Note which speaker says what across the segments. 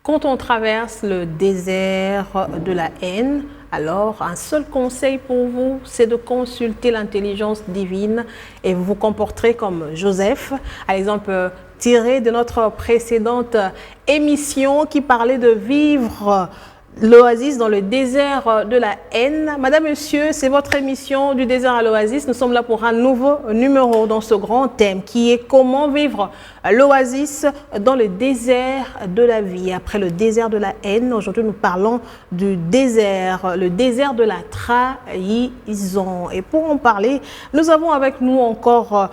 Speaker 1: Quand on traverse le désert de la haine, alors un seul conseil pour vous, c'est de consulter l'intelligence divine et vous vous comporterez comme Joseph. À l'exemple tiré de notre précédente émission qui parlait de vivre l'oasis dans le désert de la haine. Madame, Monsieur, c'est votre émission du désert à l'oasis. Nous sommes là pour un nouveau numéro dans ce grand thème qui est comment vivre l'oasis dans le désert de la vie. Après le désert de la haine, aujourd'hui nous parlons du désert, le désert de la trahison. Et pour en parler, nous avons avec nous encore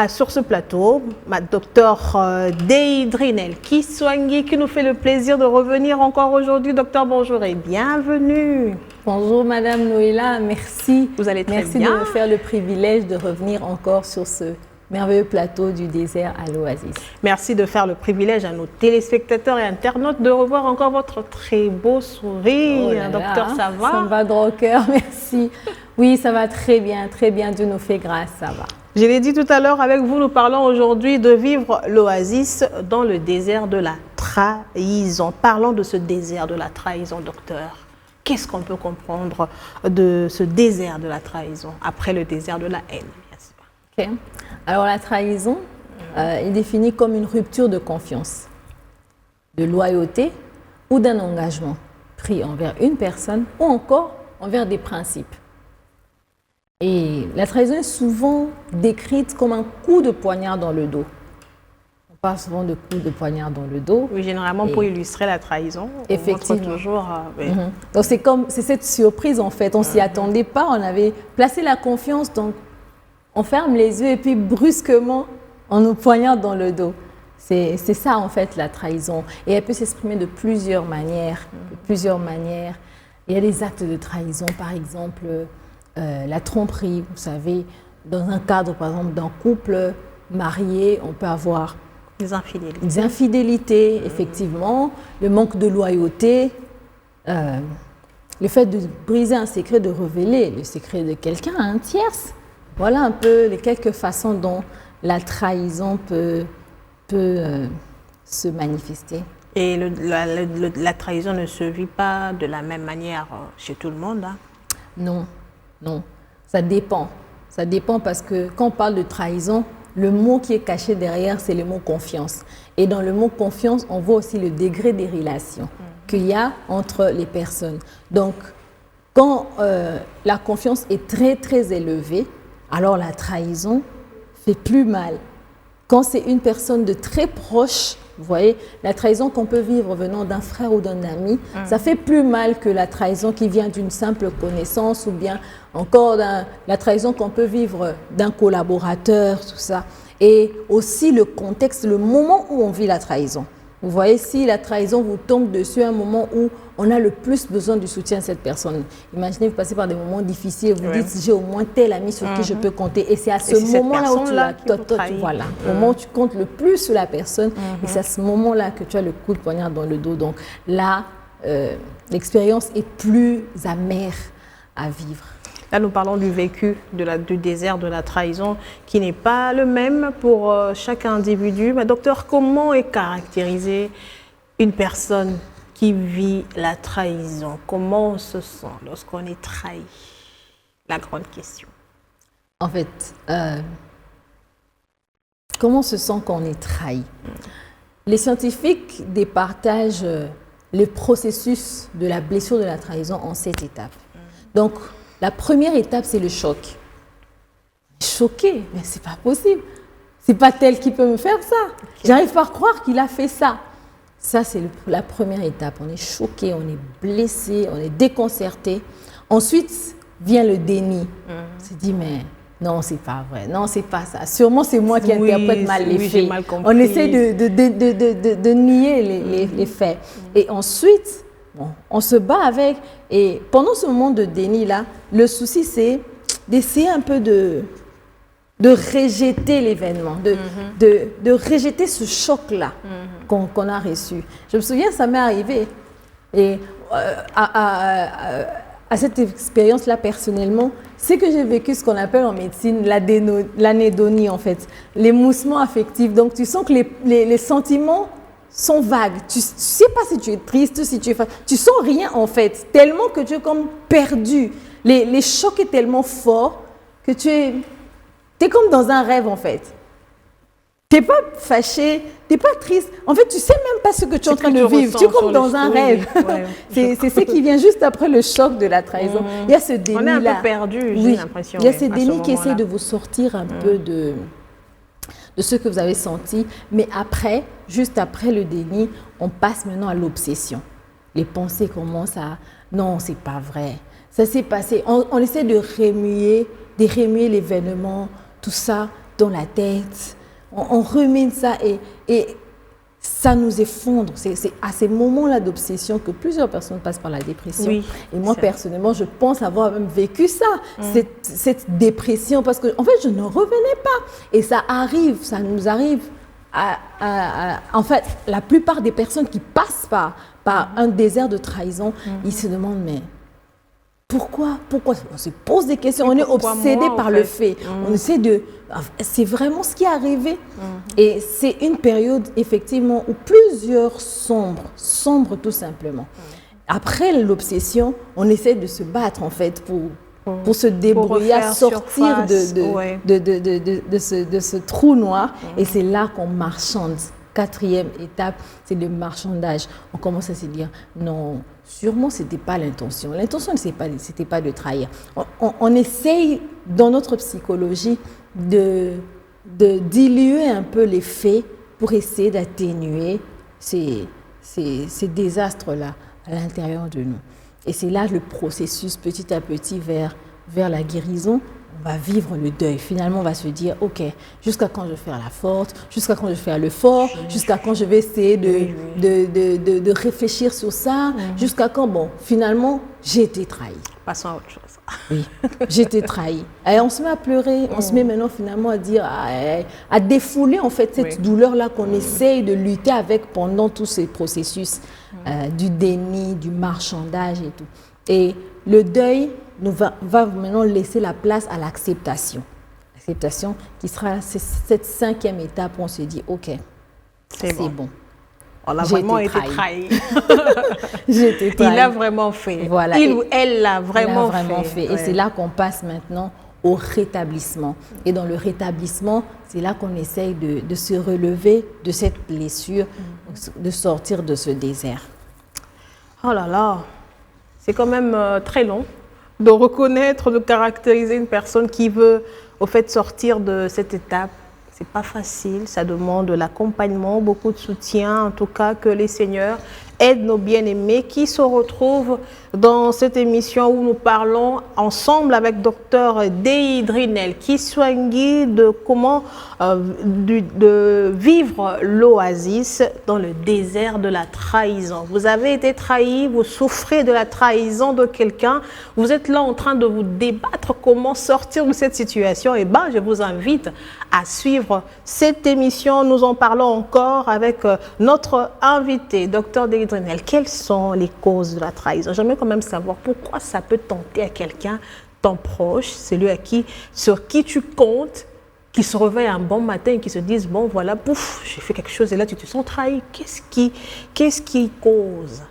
Speaker 1: sur ce plateau, ma docteure Deidrinel Kiswangi qui nous fait le plaisir de revenir encore aujourd'hui. Docteur, bonjour et bienvenue.
Speaker 2: Bonjour Madame Noëlla, merci.
Speaker 1: Vous allez très bien.
Speaker 2: Merci de me faire le privilège de revenir encore sur ce merveilleux plateau du désert à l'oasis.
Speaker 1: Merci de faire le privilège à nos téléspectateurs et internautes de revoir encore votre très beau sourire.
Speaker 2: Oh là là,
Speaker 1: docteur, ça va?
Speaker 2: Ça me va droit au cœur, merci. Oui, ça va très bien, Dieu nous fait grâce, ça va.
Speaker 1: Je l'ai dit tout à l'heure, avec vous, nous parlons aujourd'hui de vivre l'oasis dans le désert de la trahison. Parlons de ce désert de la trahison, docteur. Qu'est-ce qu'on peut comprendre de ce désert de la trahison après le désert de la haine, bien sûr?
Speaker 2: Okay. Alors la trahison est définie comme une rupture de confiance, de loyauté ou d'un engagement pris envers une personne ou encore envers des principes. Et la trahison est souvent décrite comme un coup de poignard dans le dos. On parle souvent de coup de poignard dans le dos.
Speaker 1: Oui, généralement pour illustrer la trahison.
Speaker 2: Effectivement.
Speaker 1: On montre toujours, oui.
Speaker 2: Donc c'est cette surprise en fait. On s'y attendait pas. On avait placé la confiance, donc on ferme les yeux et puis brusquement on nous poignarde dans le dos. C'est ça en fait la trahison. Et elle peut s'exprimer de plusieurs manières. Il y a des actes de trahison, par exemple. La tromperie, vous savez, dans un cadre, par exemple, d'un couple marié, on peut avoir
Speaker 1: des infidélités.
Speaker 2: Des infidélités, effectivement, le manque de loyauté, le fait de briser un secret, de révéler le secret de quelqu'un à un tierce. Voilà un peu les quelques façons dont la trahison peut se manifester.
Speaker 1: Et la trahison ne se vit pas de la même manière chez tout le monde, hein?
Speaker 2: Non, ça dépend. Ça dépend parce que quand on parle de trahison, le mot qui est caché derrière, c'est le mot confiance. Et dans le mot confiance, on voit aussi le degré des relations qu'il y a entre les personnes. Donc, quand la confiance est très, très élevée, alors la trahison fait plus mal. Quand c'est une personne de très proche, vous voyez, la trahison qu'on peut vivre venant d'un frère ou d'un ami, ça fait plus mal que la trahison qui vient d'une simple connaissance ou bien encore la trahison qu'on peut vivre d'un collaborateur, tout ça. Et aussi le contexte, le moment où on vit la trahison. Vous voyez, si la trahison vous tombe dessus à un moment où on a le plus besoin du soutien de cette personne. Imaginez, vous passez par des moments difficiles, vous dites, j'ai au moins tel ami sur qui je peux compter. Et c'est à ce moment-là où au moment où tu comptes le plus sur la personne, et c'est à ce moment-là que tu as le coup de poignard dans le dos. Donc là, l'expérience est plus amère à vivre.
Speaker 1: Là, nous parlons du vécu du désert de la trahison qui n'est pas le même pour chaque individu. Mais docteur, comment est caractérisée une personne qui vit la trahison? Comment on se sent lorsqu'on est trahi? La grande question.
Speaker 2: En fait, comment on se sent quand on est trahi? Les scientifiques départagent le processus de la blessure de la trahison en 7 étapes. Donc, la première étape, c'est le choc. Choqué, mais c'est pas possible. C'est pas tel qui peut me faire ça. J'arrive pas à croire qu'il a fait ça. Ça, c'est la première étape. On est choqué, on est blessé, on est déconcerté. Ensuite, vient le déni. On se dit, mais non, c'est pas vrai. Non, c'est pas ça. Sûrement, c'est moi qui interprète mal les faits. On essaie de nier les faits. Et ensuite, bon, on se bat avec. Et pendant ce moment de déni-là, le souci, c'est d'essayer un peu de rejeter l'événement, de rejeter ce choc-là qu'on a reçu. Je me souviens, ça m'est arrivé. Et à cette expérience-là, personnellement, c'est que j'ai vécu ce qu'on appelle en médecine l'anédonie, en fait, l'émoussement affectif. Donc, tu sens que les sentiments sont vagues. Tu ne sais pas si tu es triste, si tu es fatigué. Tu sens rien en fait, tellement que tu es comme perdu. Les chocs sont tellement forts que tu es comme dans un rêve en fait. Tu n'es pas fâché, tu n'es pas triste. En fait, tu ne sais même pas ce que tu es en train de vivre. Tu es comme dans un rêve. C'est ce qui vient juste après le choc de la trahison. Il y a ce déni-là.
Speaker 1: On est un peu perdu, j'ai l'impression.
Speaker 2: Il y a ce déni qui essaie de vous sortir un peu de ce que vous avez senti. Mais après, juste après le déni, on passe maintenant à l'obsession. Les pensées commencent à « non, c'est pas vrai ». Ça s'est passé. On essaie de remuer l'événement, tout ça dans la tête. On rumine ça et ça nous effondre. C'est à ces moments-là d'obsession que plusieurs personnes passent par la dépression.
Speaker 1: Oui,
Speaker 2: et moi, personnellement, je pense avoir même vécu ça, cette dépression, parce que en fait, je ne revenais pas. Et ça nous arrive. En fait, la plupart des personnes qui passent par un désert de trahison, ils se demandent, mais pourquoi on se pose des questions, on est obsédé par le fait. On essaie c'est vraiment ce qui est arrivé. Et c'est une période effectivement où plusieurs sombrent tout simplement. Après l'obsession, on essaie de se battre en fait pour se débrouiller, à sortir de ce trou noir. Et c'est là qu'on marchande. Quatrième étape, c'est le marchandage. On commence à se dire, non, sûrement, ce n'était pas l'intention. L'intention, ce n'était pas de trahir. On essaye, dans notre psychologie, de diluer un peu les faits pour essayer d'atténuer ces désastres-là à l'intérieur de nous. Et c'est là le processus, petit à petit, vers la guérison. On va vivre le deuil. Finalement, on va se dire, OK, jusqu'à quand je vais faire la forte, jusqu'à quand je vais faire le fort, jusqu'à quand je vais essayer de réfléchir sur ça, jusqu'à quand, bon, finalement, j'ai été trahi.
Speaker 1: Passons à autre chose.
Speaker 2: Oui, j'ai été trahi. Et on se met à pleurer, on se met maintenant finalement à dire, à défouler en fait cette douleur-là qu'on essaye de lutter avec pendant tous ces processus du déni, du marchandage et tout. Et le deuil va maintenant laisser la place à l'acceptation. L'acceptation qui sera cette cinquième étape où on se dit, OK, c'est bon.
Speaker 1: On a vraiment été trahi.
Speaker 2: J'ai été trahi.
Speaker 1: Il a vraiment fait.
Speaker 2: Voilà.
Speaker 1: Il ou elle l'a vraiment fait.
Speaker 2: Et c'est là qu'on passe maintenant au rétablissement. Et dans le rétablissement, c'est là qu'on essaye de se relever de cette blessure, de sortir de ce désert.
Speaker 1: Oh là là, c'est quand même très long de reconnaître, de caractériser une personne qui veut au fait sortir de cette étape. C'est pas facile, ça demande de l'accompagnement, beaucoup de soutien, en tout cas que les seigneurs aident nos bien-aimés qui se retrouvent dans cette émission où nous parlons ensemble avec Dr Deidrinel Kiswangi de comment de vivre l'oasis dans le désert de la trahison. Vous avez été trahi, vous souffrez de la trahison de quelqu'un, vous êtes là en train de vous débattre comment sortir de cette situation. Et bien, je vous invite à suivre cette émission. Nous en parlons encore avec notre invité, Dr Deidrinel. Quelles sont les causes de la trahison? J'aimerais quand même savoir pourquoi ça peut tenter à quelqu'un, ton proche, celui sur qui tu comptes, qui se réveille un bon matin et qui se disent, bon voilà, pouf, j'ai fait quelque chose et là tu te sens trahi. Qu'est-ce qui cause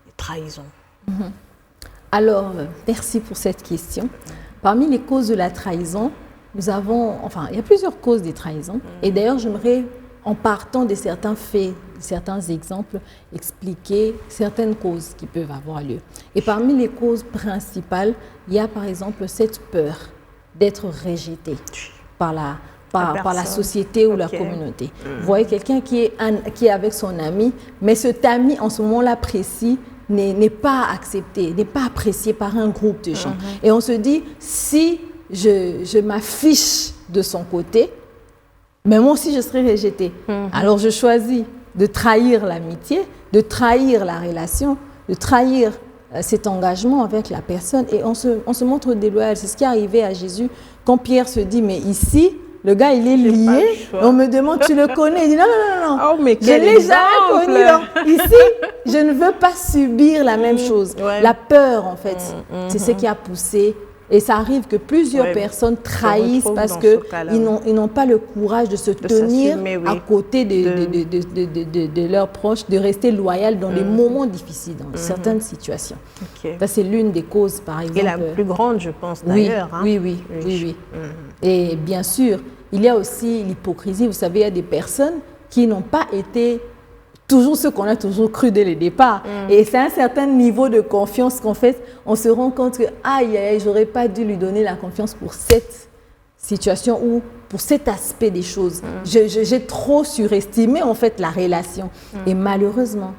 Speaker 1: les trahisons?
Speaker 2: Alors, merci pour cette question. Parmi les causes de la trahison, il y a plusieurs causes des trahisons. Et d'ailleurs, j'aimerais, en partant de certains faits, certains exemples, expliquer certaines causes qui peuvent avoir lieu. Et parmi les causes principales, il y a par exemple cette peur d'être rejeté par la société ou la communauté. Vous voyez quelqu'un qui est avec son ami, mais cet ami en ce moment-là précis n'est pas accepté, n'est pas apprécié par un groupe de gens. Et on se dit, si je m'affiche de son côté, mais moi aussi je serai rejetée. Alors je choisis de trahir l'amitié, de trahir la relation, de trahir cet engagement avec la personne et on se montre déloyal. C'est ce qui est arrivé à Jésus quand Pierre se dit, mais ici, le gars il est lié, on me demande, tu le connais? Il dit, non,
Speaker 1: oh, mais
Speaker 2: je ne l'ai jamais connu. Donc, ici, je ne veux pas subir la même chose. La peur, en fait, c'est ce qui a poussé Et ça arrive que plusieurs personnes trahissent parce qu'ils n'ont pas le courage de se tenir à côté de leurs proches, de rester loyal dans les moments difficiles, dans certaines situations. Ça, c'est l'une des causes, par exemple.
Speaker 1: Et la plus grande, je pense, d'ailleurs.
Speaker 2: Oui. Et bien sûr, il y a aussi l'hypocrisie. Vous savez, il y a des personnes qui n'ont pas été toujours ce qu'on a toujours cru dès le départ. Et c'est un certain niveau de confiance qu'en fait, on se rend compte que aïe, j'aurais pas dû lui donner la confiance pour cette situation ou pour cet aspect des choses. J'ai trop surestimé en fait la relation. Et malheureusement,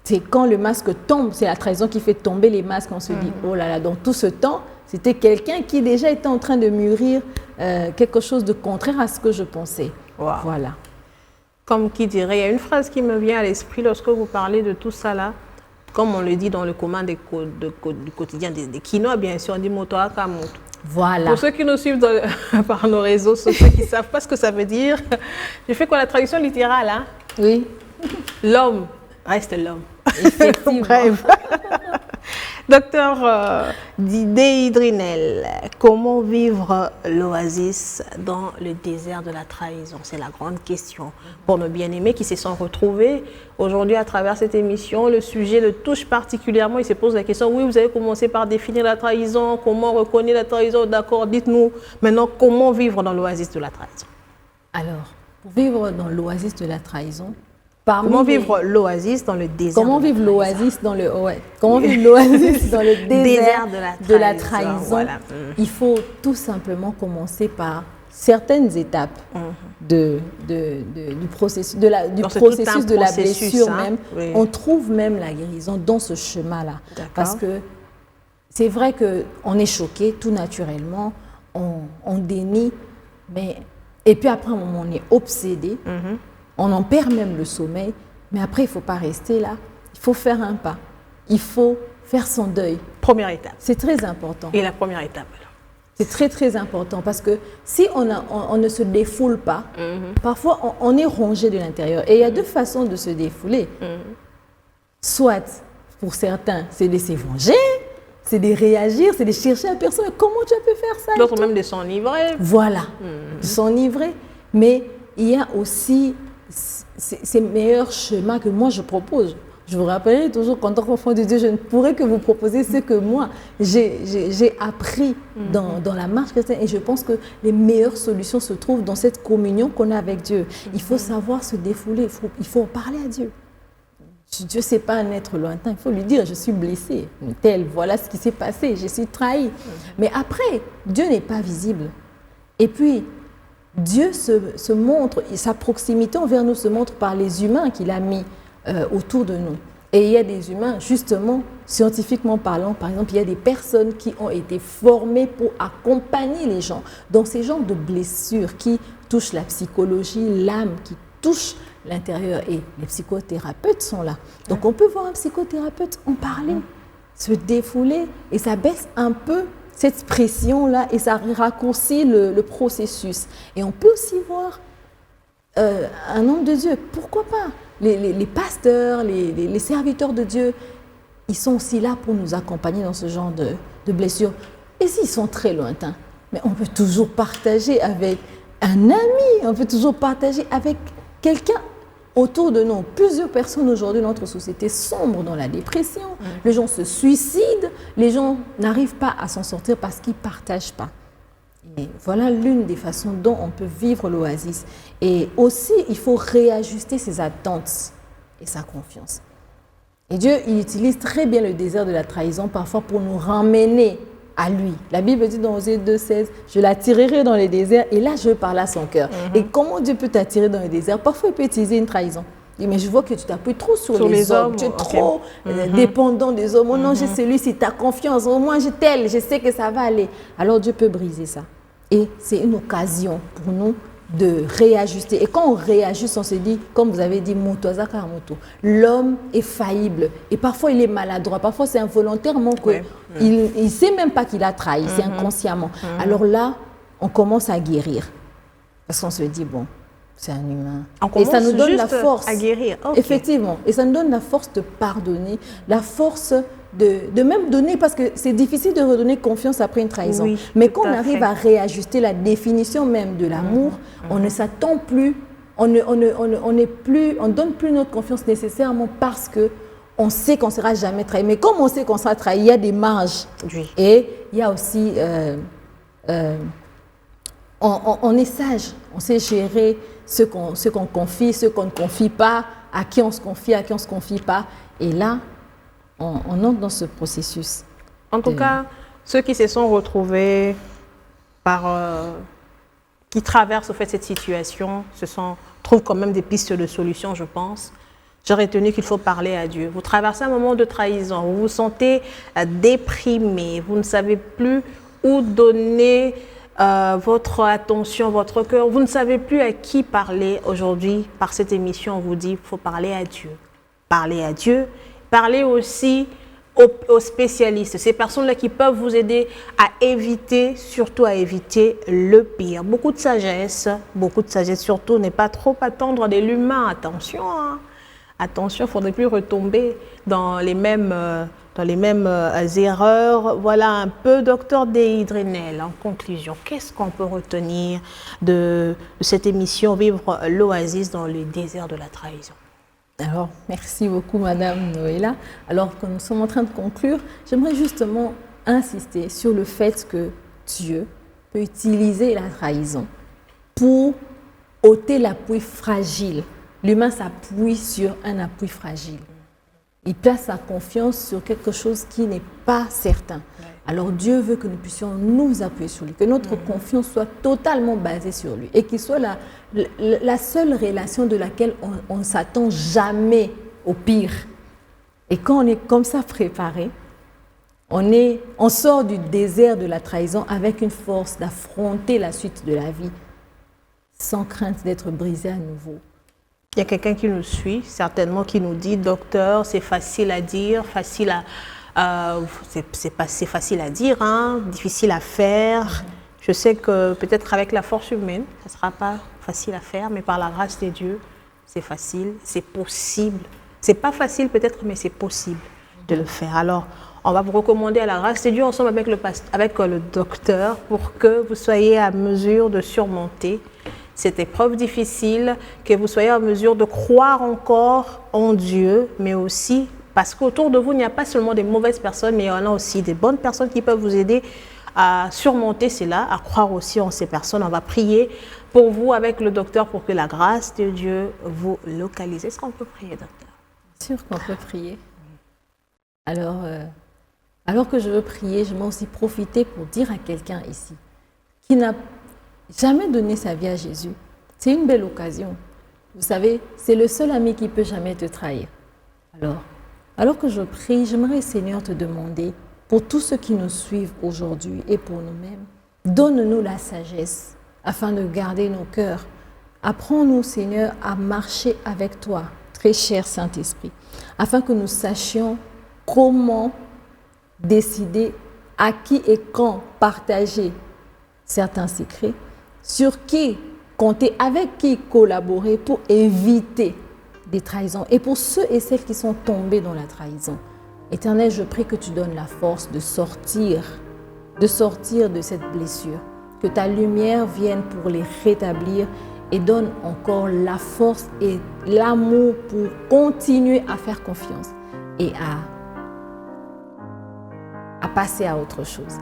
Speaker 2: c'est quand le masque tombe, c'est la trahison qui fait tomber les masques, on se dit oh là là, dans tout ce temps, c'était quelqu'un qui déjà était en train de mûrir quelque chose de contraire à ce que je pensais.
Speaker 1: Wow.
Speaker 2: Voilà.
Speaker 1: Comme qui dirait, il y a une phrase qui me vient à l'esprit lorsque vous parlez de tout ça là, comme on le dit dans le commun du quotidien des quinoa, bien sûr, on dit moto akamoto.
Speaker 2: Voilà.
Speaker 1: Pour ceux qui nous suivent par nos réseaux sociaux, qui ne savent pas ce que ça veut dire, je fais quoi la traduction littérale, hein?
Speaker 2: Oui.
Speaker 1: L'homme reste l'homme.
Speaker 2: Effectivement.
Speaker 1: Bref. Docteur Deidrinel, comment vivre l'oasis dans le désert de la trahison? C'est la grande question pour nos bien-aimés qui se sont retrouvés aujourd'hui à travers cette émission. Le sujet le touche particulièrement. Il se pose la question, oui, vous avez commencé par définir la trahison, comment reconnaître la trahison, d'accord, dites-nous maintenant comment vivre dans l'oasis de la trahison.
Speaker 2: Alors, pour vivre dans l'oasis de la trahison,
Speaker 1: comment vivre l'oasis dans le désert?
Speaker 2: Comment vivre l'oasis dans le désert de la trahison? Voilà. Il faut tout simplement commencer par certaines étapes du processus de la blessure même. Oui. On trouve même la guérison dans ce chemin-là. Parce que c'est vrai qu'on est choqué tout naturellement, on dénie, et puis après un moment on est obsédé. On en perd même le sommeil, mais après, il ne faut pas rester là. Il faut faire un pas. Il faut faire son deuil.
Speaker 1: Première étape.
Speaker 2: C'est très important.
Speaker 1: Et la première étape alors?
Speaker 2: C'est très, très important parce que si on ne se défoule pas, parfois on est rongé de l'intérieur. Et il y a deux façons de se défouler. Soit, pour certains, c'est de se venger, c'est de réagir, c'est de chercher la personne. Comment tu as pu faire ça?
Speaker 1: D'autres même de s'enivrer.
Speaker 2: Voilà, de s'enivrer. Mais il y a aussi ces meilleurs chemins que moi je propose. Je vous rappelle toujours qu'en tant qu'enfant de Dieu, je ne pourrais que vous proposer ce que moi j'ai appris dans la marche chrétienne. Et je pense que les meilleures solutions se trouvent dans cette communion qu'on a avec Dieu. Il faut savoir se défouler, il faut en parler à Dieu. Dieu, ce n'est pas un être lointain, il faut lui dire, je suis blessé, tel, voilà ce qui s'est passé, je suis trahi. Mais après, Dieu n'est pas visible. Et puis, Dieu se montre, sa proximité envers nous se montre par les humains qu'il a mis autour de nous. Et il y a des humains, justement, scientifiquement parlant, par exemple, il y a des personnes qui ont été formées pour accompagner les gens dans ces genres de blessures qui touchent la psychologie, l'âme, qui touchent l'intérieur. Et les psychothérapeutes sont là. Donc on peut voir un psychothérapeute en parler, se défouler, et ça baisse un peu cette pression-là et ça raccourcit le processus. Et on peut aussi voir un homme de Dieu, pourquoi pas? Les pasteurs, les serviteurs de Dieu, ils sont aussi là pour nous accompagner dans ce genre de blessures. Et s'ils sont très lointains, mais on peut toujours partager avec un ami, on peut toujours partager avec quelqu'un autour de nous. Plusieurs personnes aujourd'hui dans notre société sombrent dans la dépression, les gens se suicident, les gens n'arrivent pas à s'en sortir parce qu'ils ne partagent pas. Et voilà l'une des façons dont on peut vivre l'oasis. Et aussi, il faut réajuster ses attentes et sa confiance. Et Dieu, il utilise très bien le désert de la trahison parfois pour nous ramener à lui. La Bible dit dans Osée 2,16, je l'attirerai dans les déserts et là je parle à son cœur. Et comment Dieu peut t'attirer dans le désert? Parfois il peut utiliser une trahison. Il dit, mais je vois que tu t'appuies trop sur les hommes. Tu es trop dépendant des hommes. Oh non, j'ai celui-ci, ta confiance. Au moins j'ai tel, je sais que ça va aller. Alors Dieu peut briser ça. Et c'est une occasion pour nous de réajuster. Et quand on réajuste, on se dit, comme vous avez dit, l'homme est faillible. Et parfois, il est maladroit. Parfois, c'est involontairement qu'il ne sait même pas qu'il a trahi. C'est inconsciemment. Alors là, on commence à guérir. Parce qu'on se dit, bon, c'est un humain.
Speaker 1: Et ça nous donne la force à guérir.
Speaker 2: Effectivement. Et ça nous donne la force de pardonner, la force de même donner, parce que c'est difficile de redonner confiance après une trahison.
Speaker 1: Oui,
Speaker 2: mais
Speaker 1: tout
Speaker 2: quand on
Speaker 1: à
Speaker 2: arrive
Speaker 1: fait.
Speaker 2: à réajuster la définition même de l'amour, on ne s'attend plus, on donne plus notre confiance nécessairement parce que on sait qu'on ne sera jamais trahi. Mais comme on sait qu'on sera trahi, il y a des marges.
Speaker 1: Oui.
Speaker 2: Et il y a aussi, on est sage, on sait gérer ce qu'on confie, ce qu'on ne confie pas, à qui on se confie, à qui on ne se confie pas. Et là, on entre dans ce processus.
Speaker 1: En tout cas, ceux qui se sont retrouvés qui traversent au fait cette situation, trouvent quand même des pistes de solutions, je pense. J'ai retenu qu'il faut parler à Dieu. Vous traversez un moment de trahison, vous vous sentez déprimé, vous ne savez plus où donner votre attention, votre cœur, vous ne savez plus à qui parler aujourd'hui. Par cette émission, on vous dit qu'il faut parler à Dieu. Parler à Dieu, parler aussi aux spécialistes, ces personnes-là qui peuvent vous aider à éviter, surtout à éviter le pire. Beaucoup de sagesse, surtout, n'est pas trop attendre de l'humain. Attention, hein. Attention, il ne faudrait plus retomber dans les mêmes erreurs. Voilà un peu, docteur Deidrenel, en conclusion, qu'est-ce qu'on peut retenir de cette émission Vivre l'Oasis dans le désert de la trahison?
Speaker 2: Alors, merci beaucoup, Madame Noëlla. Alors que nous sommes en train de conclure, j'aimerais justement insister sur le fait que Dieu peut utiliser la trahison pour ôter l'appui fragile. L'humain s'appuie sur un appui fragile. Il place sa confiance sur quelque chose qui n'est pas certain. Alors Dieu veut que nous puissions nous appuyer sur lui, que notre confiance soit totalement basée sur lui et qu'il soit la seule relation de laquelle on ne s'attend jamais au pire. Et quand on est comme ça préparé, on sort du désert de la trahison avec une force d'affronter la suite de la vie sans crainte d'être brisé à nouveau.
Speaker 1: Il y a quelqu'un qui nous suit, certainement, qui nous dit « Docteur, c'est facile à dire, c'est facile à dire, hein, difficile à faire. » Je sais que peut-être avec la force humaine, ça ne sera pas facile à faire, mais par la grâce de Dieu, c'est facile, c'est possible. Ce n'est pas facile peut-être, mais c'est possible de le faire. Alors, on va vous recommander à la grâce de Dieu, ensemble avec le docteur, pour que vous soyez à mesure de surmonter cette épreuve difficile, que vous soyez en mesure de croire encore en Dieu, mais aussi parce qu'autour de vous, il n'y a pas seulement des mauvaises personnes, mais il y en a aussi des bonnes personnes qui peuvent vous aider à surmonter cela, à croire aussi en ces personnes. On va prier pour vous avec le docteur pour que la grâce de Dieu vous localise. Est-ce qu'on peut prier, docteur?
Speaker 2: Bien sûr qu'on peut prier. Alors que je veux prier, je vais aussi profiter pour dire à quelqu'un ici qui n'a jamais donné sa vie à Jésus. C'est une belle occasion. Vous savez, c'est le seul ami qui ne peut jamais te trahir. Alors que je prie, j'aimerais, Seigneur, te demander, pour tous ceux qui nous suivent aujourd'hui et pour nous-mêmes, donne-nous la sagesse afin de garder nos cœurs. Apprends-nous, Seigneur, à marcher avec toi, très cher Saint-Esprit, afin que nous sachions comment décider à qui et quand partager certains secrets, sur qui compter, avec qui collaborer pour éviter des trahisons. Et pour ceux et celles qui sont tombés dans la trahison, Éternel, je prie que tu donnes la force de sortir de cette blessure, que ta lumière vienne pour les rétablir et donne encore la force et l'amour pour continuer à faire confiance et à passer à autre chose.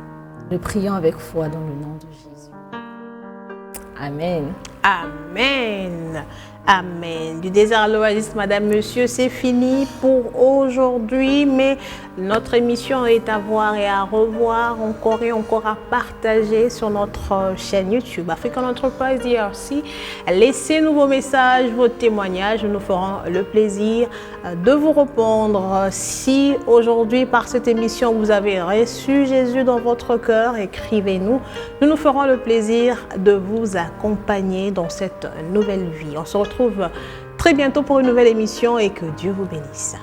Speaker 2: Nous prions avec foi dans le nom de Jésus. Amen.
Speaker 1: Amen. Amen. Du désert à l'oasis, madame, monsieur, c'est fini pour aujourd'hui, mais notre émission est à voir et à revoir encore et encore à partager sur notre chaîne YouTube African Enterprise DRC. Laissez-nous vos messages, vos témoignages, nous ferons le plaisir de vous répondre. Si aujourd'hui, par cette émission, vous avez reçu Jésus dans votre cœur, écrivez-nous. Nous ferons le plaisir de vous accompagner dans cette nouvelle vie. On se retrouve très bientôt pour une nouvelle émission et que Dieu vous bénisse.